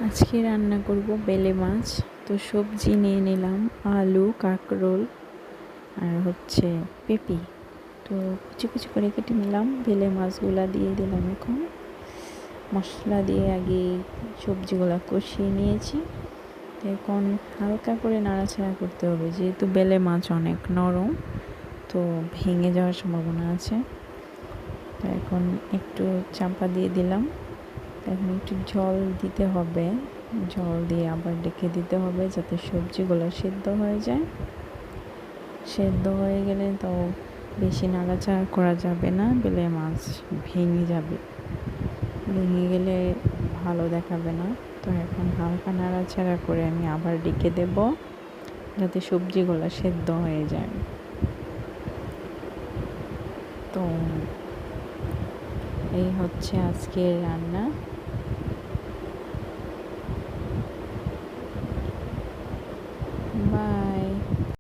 আজকে রান্না করব বেলে মাছ। তো সবজি নিয়ে নিলাম আলু, কাঁকরোল আর পেঁপে। তো কুচি কুচি করে কেটে নিলাম। বেলে মাছগুলা দিয়ে দিলাম। এখন মশলা দিয়ে আগে সবজিগুলা কষিয়ে নিয়েছি। এখন হালকা করে নাড়াচাড়া করতে হবে, যেহেতু বেলে মাছ অনেক নরম, তো ভেঙে যাওয়ার সম্ভাবনা আছে। তো এখন একটু চাপা দিয়ে দিলাম। এখন একটু জল দিতে হবে, জল দিয়ে আবার ডেকে দিতে হবে যাতে সবজিগুলো সেদ্ধ হয়ে যায়। সেদ্ধ হয়ে গেলে তো বেশি নাড়াচাড়া করা যাবে না, বেলে মাছ ভেঙে যাবে, ভেঙে গেলে ভালো দেখাবে না। তো এখন হালকা নাড়াচাড়া করে আমি আবার ডেকে দেব যাতে সবজিগুলো সেদ্ধ হয়ে যায়। তো এই হচ্ছে আজকের রান্না।